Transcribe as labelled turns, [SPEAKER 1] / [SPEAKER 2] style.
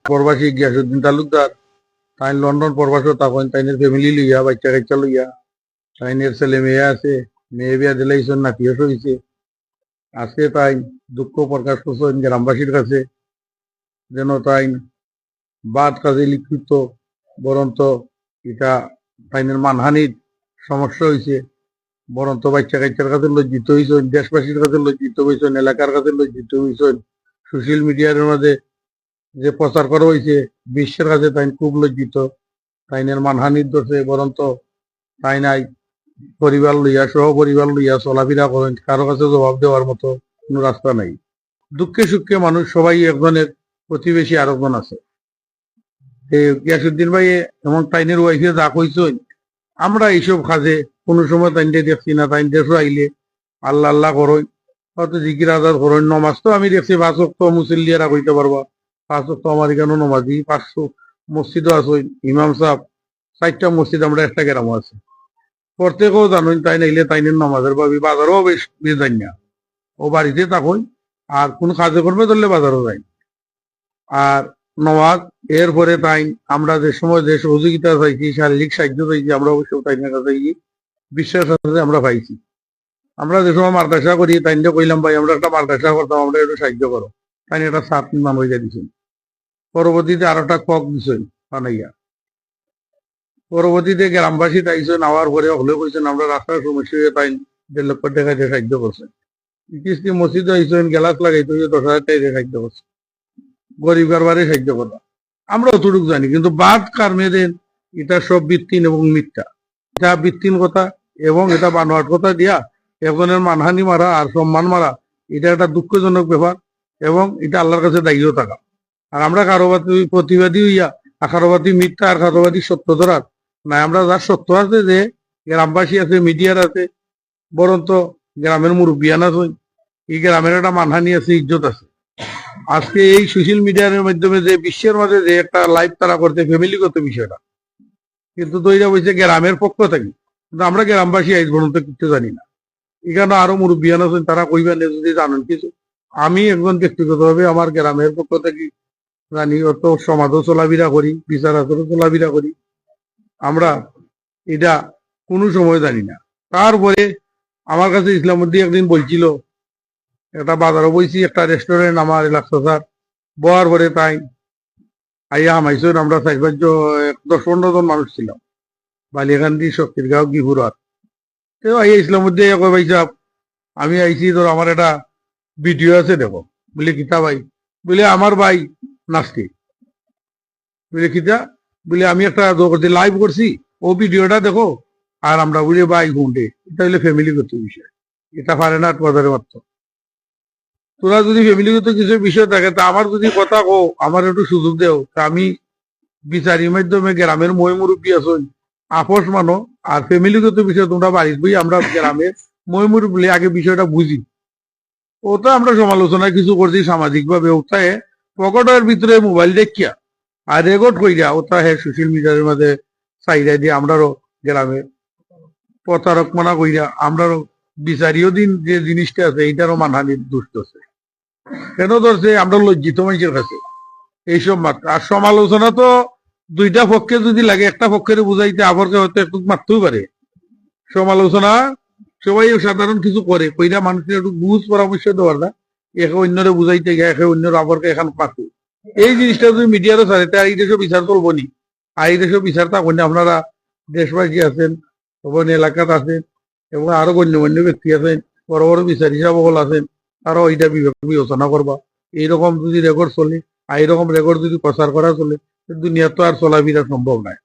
[SPEAKER 1] প্রবাসী গিয়াসুদ্দিন তালুকদার তাই লন্ডন প্রবাসও তখন তাইনের ফ্যামিলি লইয়া বাচ্চা কাচ্চা লইয়া তাইনের ছেলে মেয়ে আছে, মেয়ে বিয়া দিলাইছেন, নাতিও হয়েছে। আজকে তাই দুঃখ প্রকাশ করছেন গ্রামবাসীর কাছে, যেন তাই বাদ কাজে লিখিত বরন্ত এটা তাইনের মানহানির সমস্যা হয়েছে। বরন্ত বাচ্চা কাচ্চার কাছে লজ্জিত হয়েছেন, দেশবাসীর কাছে লজ্জিত হয়েছেন, এলাকার কাছে লজ্জিত হয়েছেন। সোশ্যাল মিডিয়ার মাঝে যে প্রচার করা হয়েছে বিশ্বের কাছে তাই খুব লজ্জিত। তাইনের মানহানির দোষে বরন্ত তাই নাই পরিবার লইয়া সহ পরিবার লইয়া চলাফেরা করেন, কারো কাছে জবাব দেওয়ার মতো কোনো রাস্তা নাই। দুঃখে সুখে মানুষ সবাই একজনের প্রতিবেশী আরেকজন আছে। গিয়াসুদ্দিন ভাই এবং তাইনের ওয়াইফে যা কইছেন, আমরা এইসব কাজে কোনো সময় তাইনটা দেখছি না। তাইন দেশও আইলে আল্লাহ আল্লাহ করেন, হয়তো জিকির আজাদ করেন। নমাজ তো আমি দেখছি 5 ওয়াক্ত মুসল্লিয়ারা কইতে পারবা, 5 ওয়াক্ত আমার এখানে নমাজি, 500 মসজিদও আছে। ইমাম সাহেব 4টা মসজিদ আমরা একটা গ্রামও আছে। প্রত্যেকেও জানেন তাই নাইলে তাইনের নামাজের ভাবি বাজারও বেশ বেজান না। ও বাড়িতে থাকুন আর কোন কাজে করবে ধরলে বাজারও যাই। আর নমাজ এরপরে তাই আমরা যে সময় যে সহযোগিতা চাইছি, শারীরিক সাহায্য চাইছি, আমরা অবশ্য তাইনের কাছে বিশ্বাস আছে আমরা পাইছি। আমরা যে সময় মাদ্রাসা করি তাইনটা কইলাম ভাই আমরা একটা মাদ্রাসা করতাম, আমরা একটু সাহায্য করো। তাই একটা সাত নাম হয়ে দিয়েছেন। পরবর্তীতে আরো একটা কক দিছেন বানাইয়া। পরবর্তীতে গ্রামবাসী তাইছেন, আওয়ার পরে হলে কইছেন আমরা রাস্তার সমস্যা তাই 1.5 লক্ষ টাকা দিয়ে সাহায্য করছেন। কিস্তি মসজিদ আইছেন, গ্যালাস লাগাইতে 10,000 টাকা দিয়ে সাহায্য করছে। গরিব কারবারে সাহায্য করা আমরা অতটুকু জানি, কিন্তু বাদ কারমেদের এটা সব ভিত্তিহীন এবং মিথ্যা। এটা ভিত্তিহীন কথা এবং এটা বানোয়াট কথা দিয়া একজনের মানহানি মারা আর সম্মান মারা, এটা একটা দুঃখজনক ব্যাপার এবং এটা আল্লাহর কাছে দায়ীও থাকা। আর আমরা কারোবাদী প্রতিবাদী হইয়া কারোবাদী মিথ্যা আর কারোবাদী সত্য ধরার না। আমরা যার সত্য আছে যে গ্রামবাসী আছে, মিডিয়ার আছে, বরন্ত গ্রামের মুরব্বিয়ান আছে, এই গ্রামের একটা মানহানি আছে, ইজ্জত আছে। আজকে এই সোশ্যাল মিডিয়ার মাধ্যমে যে বিশ্বের মাঝে যে একটা লাইভ তারা করতে ফ্যামিলিগত বিষয়টা, কিন্তু তৈরি হয়েছে গ্রামের পক্ষ থেকে। কিন্তু আমরা গ্রামবাসী আইজ পর্যন্ত কিছু জানি না। এখানে আরো মুরব্বিয়ান আছেন, তারা কইবেন যদি জানেন কিছু। আমি একজন ব্যক্তিগতভাবে আমার গ্রামের পক্ষ থেকে জানি, অত সমাজও চলাফেরা করি, বিচার আচরণ চলাফেরা করি। আমরা এটা কোনো সময় জানি না। তারপরে আমার কাছে ইসলামউদ্দিন একদিন বলছিল, একটা বাজারও বইছি, একটা রেস্টুরেন্ট আমার এলাকা বহার পরে তাই আইয়া হামাইছেন। আমরা 10-15 জন মানুষ ছিলাম, বালিয়াকান্দি, শক্তিরগাঁও, গিহুরার। আইয়া ইসলামউদ্দিন কয় ভাই সাহেব আমি আইছি, ধর আমার একটা ভিডিও আছে দেখো। বলে কিতা ভাই? বলে আমার ভাই নাস্তিক। বলে কিতা? বলে আমি একটা লাইভ করছি, ও ভিডিওটা দেখো। আর আমরা বলি ভাই হুন্ডে, এটা হইলে ফ্যামিলিগত বিষয়, এটা পারে না বাজারে মাত্র। তোরা যদি ফ্যামিলিগত কিছু বিষয় থাকে তা আমার যদি কথা কো, আমার একটু সুযোগ দেও, তা আমি বিচারির মাধ্যমে গ্রামের মই মুরব্বী আছেন, আপোষ মানো। আর ফ্যামিলিগত বিষয় তোমরা বাড়ির বই, আমরা গ্রামের মই মুরব্বী আগে বিষয়টা বুঝি। ওটা আমরা সমালোচনা কিছু করছি সামাজিক ভাবে, ওটায় পকেটের ভিতরে মোবাইল দেখিয়া আর রেকর্ড কইরা ওটা সোশ্যাল মিডিয়ার মাঝে চাইরা দিয়ে আমরাও গ্রামে প্রতারক মনা কইরা আমরাও বিচারিও দিন যে জিনিসটা আছে এইটারও মানহানির দুষ্ট আছে। কেন ধরছে? আমরা লজ্জিত মানুষের কাছে এইসব মাত্র। আর সমালোচনা তো দুইটা পক্ষে যদি লাগে, একটা পক্ষের বুঝাইতে আবরকে হয়তো একটু মারতেও পারে। সমালোচনা সবাই সাধারণ কিছু করে, কইরা মানুষের একটু বুঝ পরামর্শ দেওয়ার না, একে অন্যরে বুঝাইতে গিয়ে একে অন্যর আবরকে এখন পাচ্ছে। এই জিনিসটা যদি মিডিয়ারও ছাড়ে তা এই দেশও বিচার চলবো নি। আর এই দেশও বিচার থাকবেন না। আপনারা দেশবাসী আছেন এবং এলাকাত আছেন এবং আরো গণ্যমান্য ব্যক্তি আছেন, বড় বড় বিচার হিসাব আছেন, তারাও এইটা বিবেচনা করবা। এইরকম যদি রেকর্ড চলে আর এইরকম রেকর্ড যদি প্রচার করা চলে, দুনিয়া তো আর চলাফেরা সম্ভব নয়।